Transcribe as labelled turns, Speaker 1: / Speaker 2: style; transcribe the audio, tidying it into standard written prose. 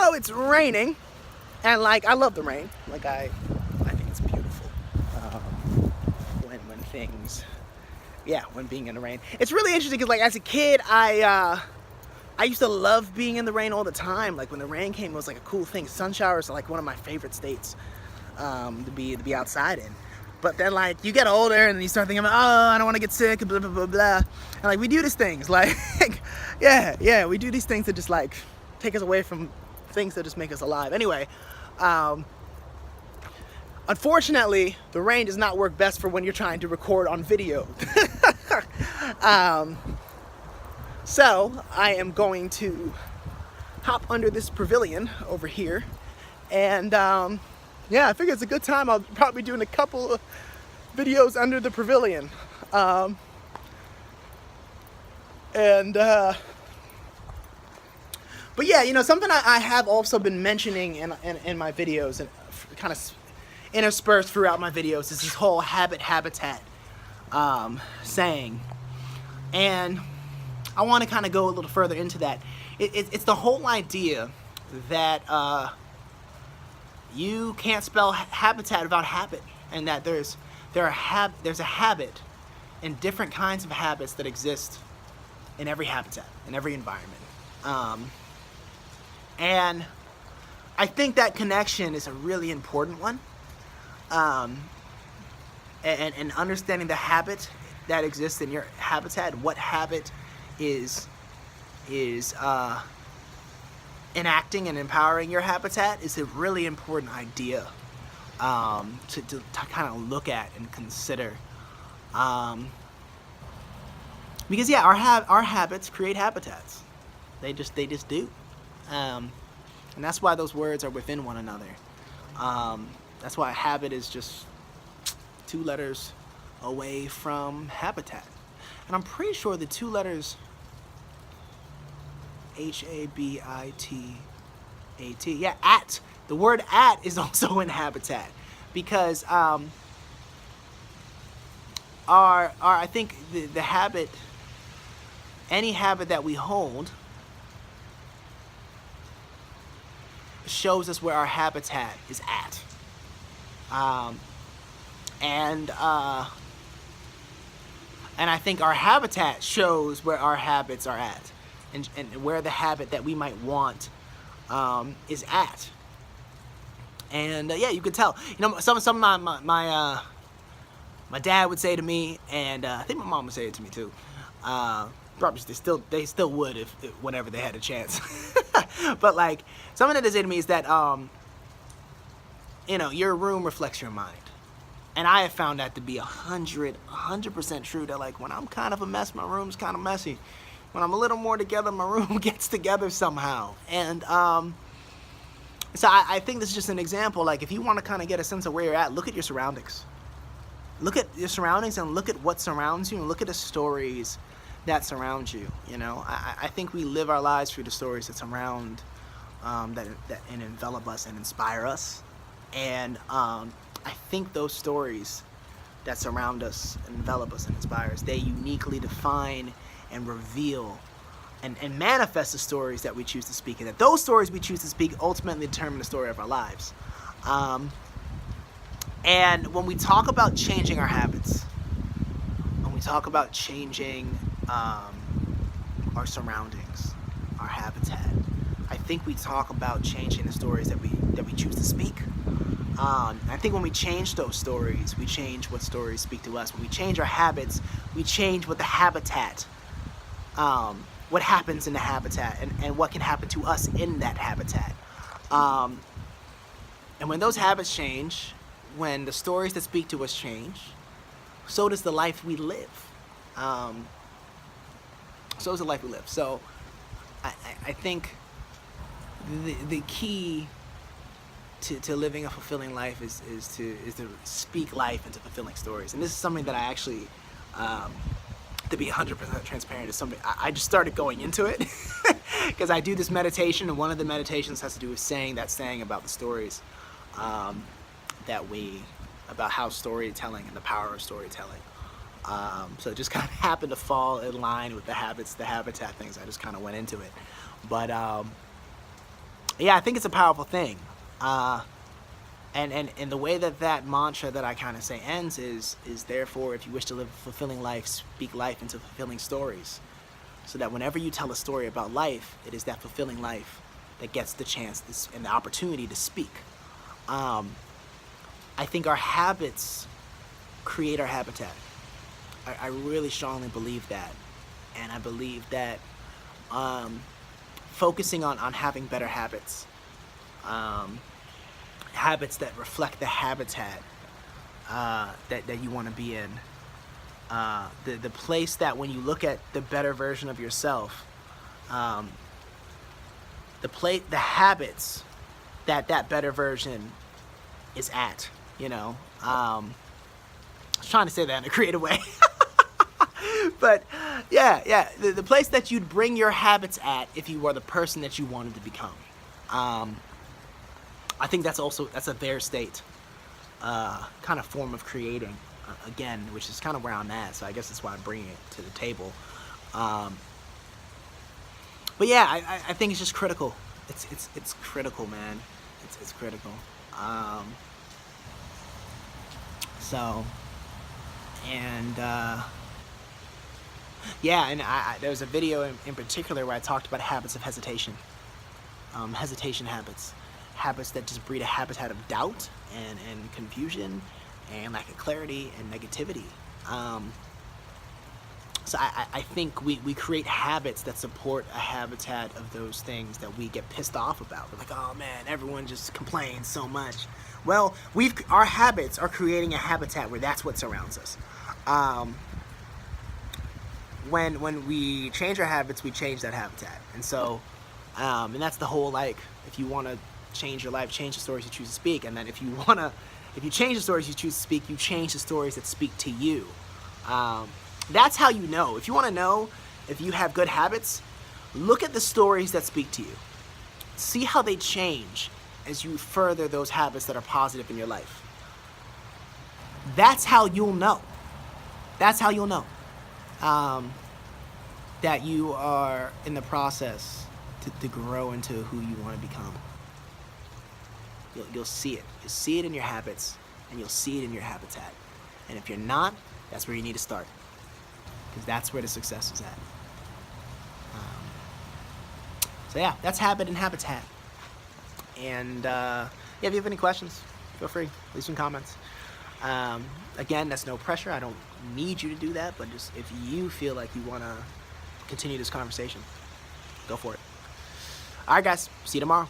Speaker 1: So it's raining, and like I love the rain. Like I think it's beautiful. When things, yeah, when being in the rain, it's really interesting because like as a kid, I used to love being in the rain all the time. Like when the rain came, it was like a cool thing. Sun showers are like one of my favorite states to be outside in. But then like you get older and you start thinking, oh, I don't want to get sick, blah blah blah blah. And like we do these things, like yeah, we do these things that just like take us away from things that just make us alive. Anyway, unfortunately, the rain does not work best for when you're trying to record on video. So I am going to hop under this pavilion over here, and yeah, I figure it's a good time. I'll probably be doing a couple of videos under the pavilion, but yeah, you know, something I have also been mentioning in my videos and kind of interspersed throughout my videos is this whole habitat saying, and I want to kind of go a little further into that. It's the whole idea that you can't spell habitat without habit, and that there's a habit and different kinds of habits that exist in every habitat, in every environment. And I think that connection is a really important one. And understanding the habit that exists in your habitat, what habit is enacting and empowering your habitat is a really important idea to kind of look at and consider. Because yeah, our habits create habitats. They just do. And that's why those words are within one another. That's why habit is just 2 letters away from habitat. And I'm pretty sure the 2 letters H-A-B-I-T-A-T, yeah, at, the word at is also in habitat, because I think the habit, any habit that we hold shows us where our habitat is at. And I think our habitat shows where our habits are at, and where the habit that we might want is at. And yeah, you could tell. You know, some of my dad would say to me, and I think my mom would say it to me too. Probably they still would if whenever they had a chance. But like something that they say to me is that you know, your room reflects your mind. And I have found that to be 100% true, that like when I'm kind of a mess, my room's kind of messy. When I'm a little more together, my room gets together somehow. And so I think this is just an example. Like if you want to kind of get a sense of where you're at, look at your surroundings. Look at your surroundings and look at what surrounds you, and look at the stories that surround you. You know, I think we live our lives through the stories that surround, that and envelop us and inspire us. And I think those stories that surround us, envelop us, and inspire us, they uniquely define and reveal and manifest the stories that we choose to speak. And that those stories we choose to speak ultimately determine the story of our lives. And when we talk about changing our habits, when we talk about changing our surroundings, our habitat, I think we talk about changing the stories that we choose to speak. I think when we change those stories, we change what stories speak to us. When we change our habits, we change what the habitat, what happens in the habitat, and what can happen to us in that habitat. And when those habits change, when the stories that speak to us change, so does the life we live. So does the life we live. So I think the key to living a fulfilling life is to speak life into fulfilling stories. And this is something that I actually, to be 100% transparent, is something I just started going into it because I do this meditation, and one of the meditations has to do with saying about the stories about how storytelling and the power of storytelling. So it just kind of happened to fall in line with the habitat things. I just kind of went into it, but Yeah, I think it's a powerful thing. And the way that mantra that I kind of say ends is therefore, if you wish to live a fulfilling life, speak life into fulfilling stories. So that whenever you tell a story about life, it is that fulfilling life that gets the chance and the opportunity to speak. I think our habits create our habitat. I really strongly believe that. And I believe that focusing on having better habits, habits that reflect the habitat that you want to be in, the place that when you look at the better version of yourself, the habits that better version is at, you know. I was trying to say that in a creative way. But yeah, the place that you'd bring your habits at if you were the person that you wanted to become. I think that's a there state kind of form of creating, again, which is kind of where I'm at, so I guess that's why I'm bringing it to the table. But yeah, I think it's just critical. It's critical, man. It's critical. So, and yeah, and there was a video in particular where I talked about habits of hesitation. Hesitation habits. Habits that just breed a habitat of doubt and confusion and lack of clarity and negativity. So I think we create habits that support a habitat of those things that we get pissed off about. We're like, oh man, everyone just complains so much. Well, our habits are creating a habitat where that's what surrounds us. When we change our habits, we change that habitat. And so, and that's the whole, like, if you want to change your life, change the stories you choose to speak. And then if you change the stories you choose to speak, you change the stories that speak to you. That's how you know. If you want to know if you have good habits, look at the stories that speak to you. See how they change as you further those habits that are positive in your life. That's how you'll know. That's how you'll know that you are in the process to grow into who you want to become. You'll see it. You'll see it in your habits, and you'll see it in your habitat. And if you're not, that's where you need to start, because that's where the success is at. So yeah, that's habit and habitat. And yeah, if you have any questions, feel free, leave some comments. Again, that's no pressure. I don't need you to do that, but just if you feel like you want to continue this conversation, go for it. All right, guys, see you tomorrow.